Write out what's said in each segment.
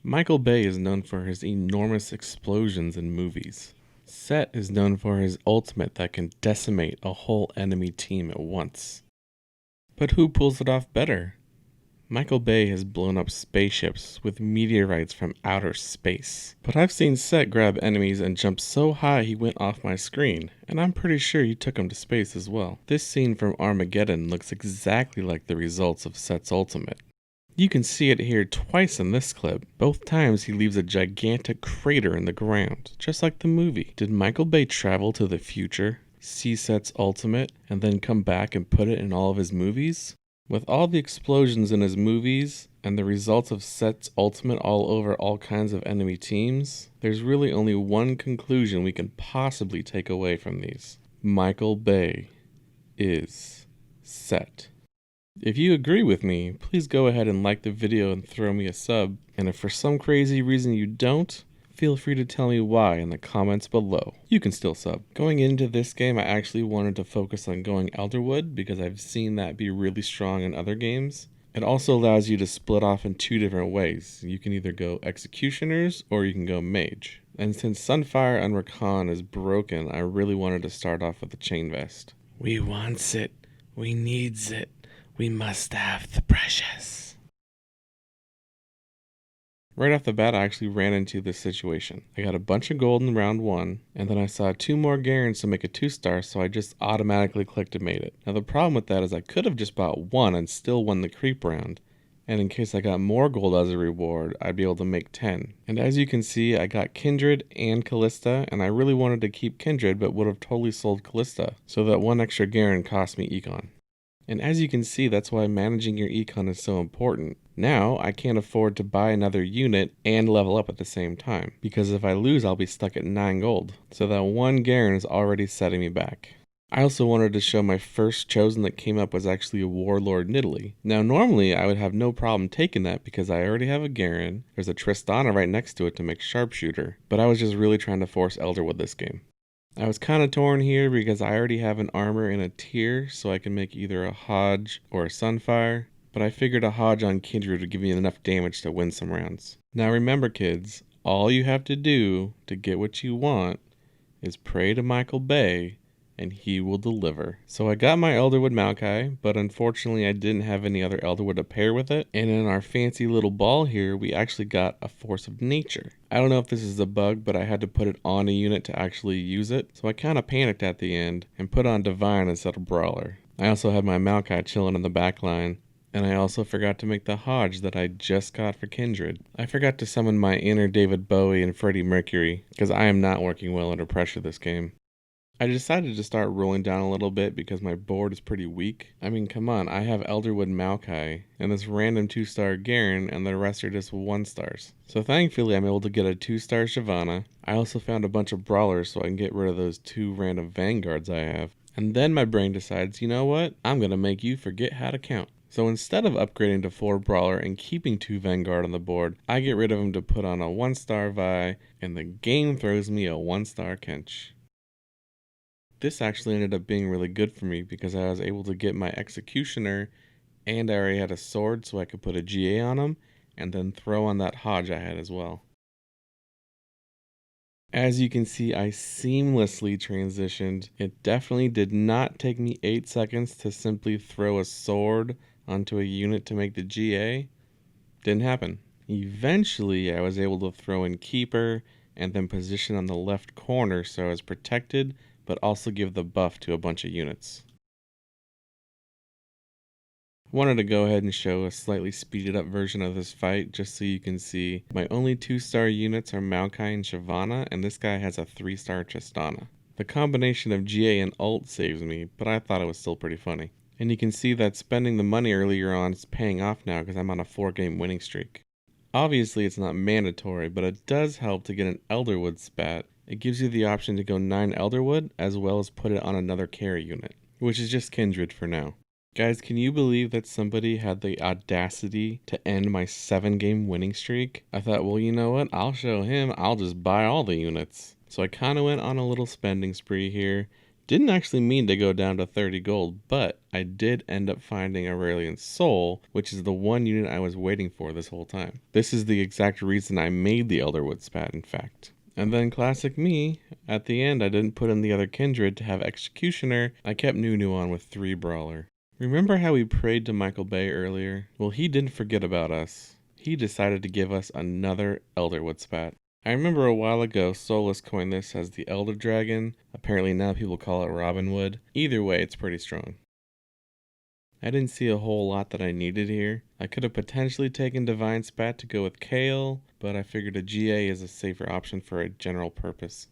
Michael Bay is known for his enormous explosions in movies. Sett is known for his ultimate that can decimate a whole enemy team at once. But who pulls it off better? Michael Bay has blown up spaceships with meteorites from outer space. But I've seen Sett grab enemies and jump so high he went off my screen, and I'm pretty sure he took him to space as well. This scene from Armageddon looks exactly like the results of Sett's ultimate. You can see it here twice in this clip. Both times he leaves a gigantic crater in the ground, just like the movie. Did Michael Bay travel to the future, see Sett's ultimate, and then come back and put it in all of his movies? With all the explosions in his movies, and the results of Sett's ultimate all over all kinds of enemy teams, there's really only one conclusion we can possibly take away from these. Michael Bay is Sett. If you agree with me, please go ahead and like the video and throw me a sub, and if for some crazy reason you don't, feel free to tell me why in the comments below. You can still sub. Going into this game, I actually wanted to focus on going Elderwood because I've seen that be really strong in other games. It also allows you to split off in two different ways. You can either go Executioners or you can go Mage. And since Sunfire and Rakan is broken, I really wanted to start off with the Chain Vest. We wants it. We needs it. We must have the precious. Right off the bat, I actually ran into this situation. I got a bunch of gold in round 1, and then I saw 2 more Garens to make a 2-star, so I just automatically clicked and made it. Now the problem with that is I could have just bought 1 and still won the creep round, and in case I got more gold as a reward, I'd be able to make 10. And as you can see, I got Kindred and Callista, and I really wanted to keep Kindred, but would have totally sold Callista, so that 1 extra Garen cost me Econ. And as you can see, that's why managing your Econ is so important. Now, I can't afford to buy another unit and level up at the same time, because if I lose, I'll be stuck at 9 gold. So that 1 Garen is already setting me back. I also wanted to show my first chosen that came up was actually a Warlord Nidalee. Now normally I would have no problem taking that because I already have a Garen, there's a Tristana right next to it to make Sharpshooter, but I was just really trying to force Elderwood this game. I was kind of torn here because I already have an armor in a tier, so I can make either a Hodge or a Sunfire, but I figured a Hodge on Kindred would give me enough damage to win some rounds. Now remember kids, all you have to do to get what you want is pray to Michael Bay and he will deliver. So I got my Elderwood Maokai, but unfortunately I didn't have any other Elderwood to pair with it. And in our fancy little ball here, we actually got a Force of Nature. I don't know if this is a bug, but I had to put it on a unit to actually use it. So I kind of panicked at the end and put on Divine instead of Brawler. I also had my Maokai chilling in the back line. And I also forgot to make the Hodge that I just got for Kindred. I forgot to summon my inner David Bowie and Freddie Mercury, because I am not working well under pressure this game. I decided to start rolling down a little bit because my board is pretty weak. I mean, come on, I have Elderwood Maokai and this random 2-star Garen, and the rest are just 1-stars. So thankfully I'm able to get a 2-star Shyvana. I also found a bunch of brawlers so I can get rid of those 2 random vanguards I have. And then my brain decides, you know what? I'm gonna make you forget how to count. So instead of upgrading to 4 brawler and keeping 2 vanguard on the board, I get rid of them to put on a 1-star Vi, and the game throws me a 1-star Kench. This actually ended up being really good for me because I was able to get my Executioner and I already had a sword so I could put a GA on him and then throw on that Hodge I had as well. As you can see, I seamlessly transitioned. It definitely did not take me 8 seconds to simply throw a sword onto a unit to make the GA. Didn't happen. Eventually, I was able to throw in Keeper and then position on the left corner so I was protected, but also give the buff to a bunch of units. Wanted to go ahead and show a slightly speeded up version of this fight just so you can see my only 2-star units are Maokai and Shyvana, and this guy has a 3-star Tristana. The combination of GA and ult saves me, but I thought it was still pretty funny. And you can see that spending the money earlier on is paying off now because I'm on a 4-game winning streak. Obviously it's not mandatory, but it does help to get an Elderwood Spat. It gives you the option to go 9 Elderwood as well as put it on another carry unit, which is just Kindred for now. Guys, can you believe that somebody had the audacity to end my 7-game winning streak? I thought, well, you know what? I'll show him. I'll just buy all the units. So I kind of went on a little spending spree here, Didn't actually mean to go down to 30 gold, but I did end up finding Aurelian Soul, which is the one unit I was waiting for this whole time. This is the exact reason I made the Elderwood Spat, in fact. And then classic me, at the end I didn't put in the other kindred to have Executioner, I kept Nunu on with 3 Brawler. Remember how we prayed to Michael Bay earlier? Well, he didn't forget about us. He decided to give us another Elderwood Spat. I remember a while ago Solus coined this as the Elder Dragon. Apparently now people call it Robin Wood. Either way, it's pretty strong. I didn't see a whole lot that I needed here. I could have potentially taken Divine Spat to go with Kale, but I figured a GA is a safer option for a general purpose.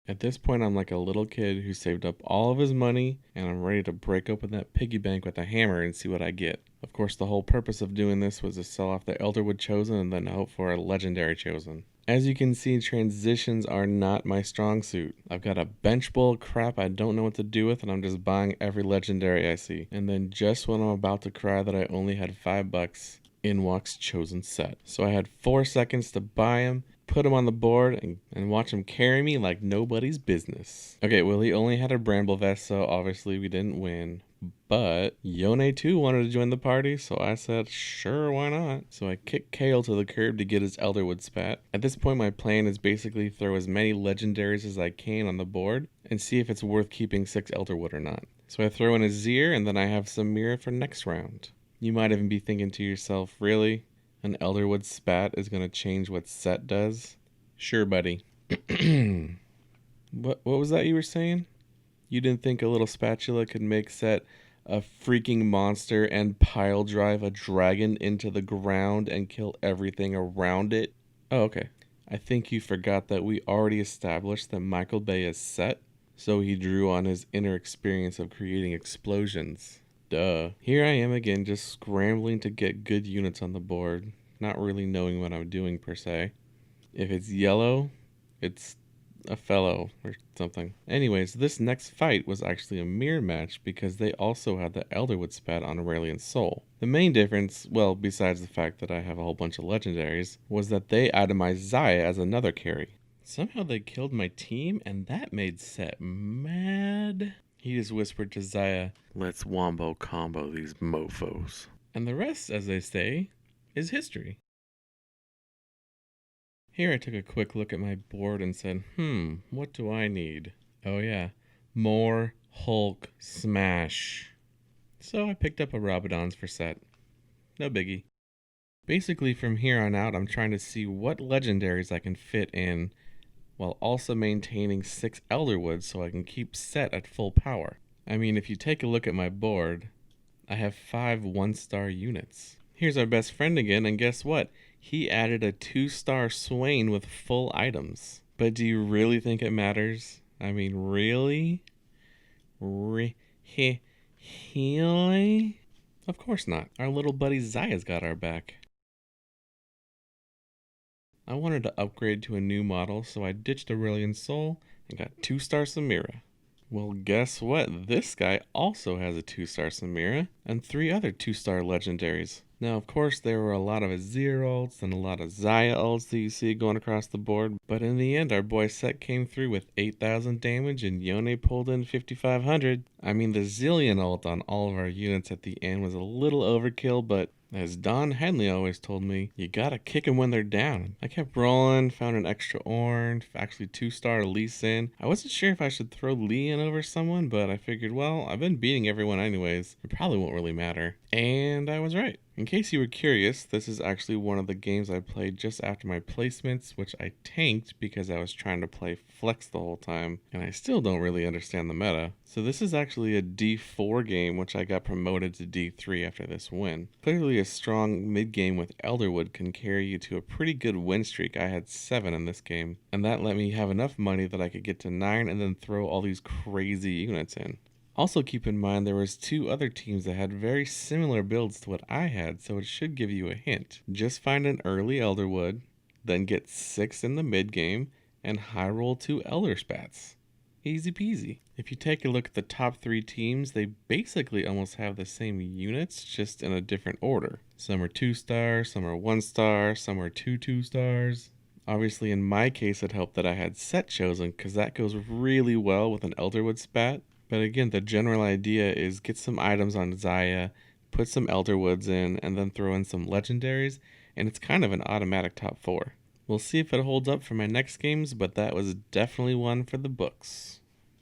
At this point, I'm like a little kid who saved up all of his money, and I'm ready to break open that piggy bank with a hammer and see what I get. Of course, the whole purpose of doing this was to sell off the Elderwood Chosen and then hope for a legendary Chosen. As you can see, transitions are not my strong suit. I've got a bench full of crap I don't know what to do with, and I'm just buying every legendary I see. And then just when I'm about to cry that I only had $5, in walks Chosen Set. So I had 4 seconds to buy him, put him on the board, and watch him carry me like nobody's business. Okay, well, he only had a Bramble Vest, so obviously we didn't win. But Yone too wanted to join the party, so I said, sure, why not? So I kicked Kale to the curb to get his Elderwood Spat. At this point, my plan is basically throw as many legendaries as I can on the board and see if it's worth keeping 6 Elderwood or not. So I throw in a Zir, and then I have SAMIRA for next round. You might even be thinking to yourself, really? An Elderwood Spat is going to change what Set does? Sure, buddy. What was that you were saying? You didn't think a little spatula could make Set a freaking monster and pile drive a dragon into the ground and kill everything around it? Oh, okay. I think you forgot that we already established that Michael Bay is Set, so he drew on his inner experience of creating explosions. Duh. Here I am again, just scrambling to get good units on the board, not really knowing what I'm doing per se. If it's yellow, it's a fellow or something. Anyways, this next fight was actually a mirror match because they also had the Elderwood Spat on Aurelian Soul. The main difference, well, besides the fact that I have a whole bunch of legendaries, was that they itemized Zaya as another carry. Somehow they killed my team, and that made Set mad. He just whispered to Zaya, "Let's WOMBO combo these mofos." And the rest, as they say, is history. Here I took a quick look at my board and said, what do I need? Oh yeah, more Hulk smash. So I picked up a Rabadon's for Set. No biggie. Basically from here on out, I'm trying to see what legendaries I can fit in while also maintaining 6 Elderwoods so I can keep Set at full power. I mean, if you take a look at my board, I have 5 1-star units. Here's our best friend again, and guess what? He added a 2-star Swain with full items. But do you really think it matters? I mean, really? Really? Of course not. Our little buddy Zaya's got our back. I wanted to upgrade to a new model, so I ditched Aurelian Soul and got 2-star SAMIRA. Well, guess what? This guy also has a 2-star SAMIRA and 3 other 2-star legendaries. Now, of course, there were a lot of Azir ults and a lot of Zaya ults that you see going across the board, but in the end, our boy Set came through with 8,000 damage and Yone pulled in 5,500. I mean, the Zillion ult on all of our units at the end was a little overkill, but as Don Henley always told me, you gotta kick them when they're down. I kept rolling, found an extra orange, actually 2-star Lee Sin. I wasn't sure if I should throw Lee in over someone, but I figured, well, I've been beating everyone anyways. It probably won't really matter. And I was right. In case you were curious, this is actually one of the games I played just after my placements, which I tanked because I was trying to play flex the whole time, and I still don't really understand the meta. So this is actually a D4 game, which I got promoted to D3 after this win. Clearly a strong mid-game with Elderwood can carry you to a pretty good win streak. I had 7 in this game, and that let me have enough money that I could get to 9 and then throw all these crazy units in. Also keep in mind there was 2 other teams that had very similar builds to what I had, so it should give you a hint. Just find an early Elderwood, then get 6 in the mid game, and high roll 2 Elder Spats. Easy peasy. If you take a look at the top 3 teams, they basically almost have the same units, just in a different order. Some are 2-star, some are 1-star, some are 2-2-stars. Obviously in my case it helped that I had Set chosen, because that goes really well with an Elderwood Spat. But again, the general idea is get some items on Zaya, put some Elderwoods in, and then throw in some legendaries, and it's kind of an automatic top 4. We'll see if it holds up for my next games, but that was definitely one for the books.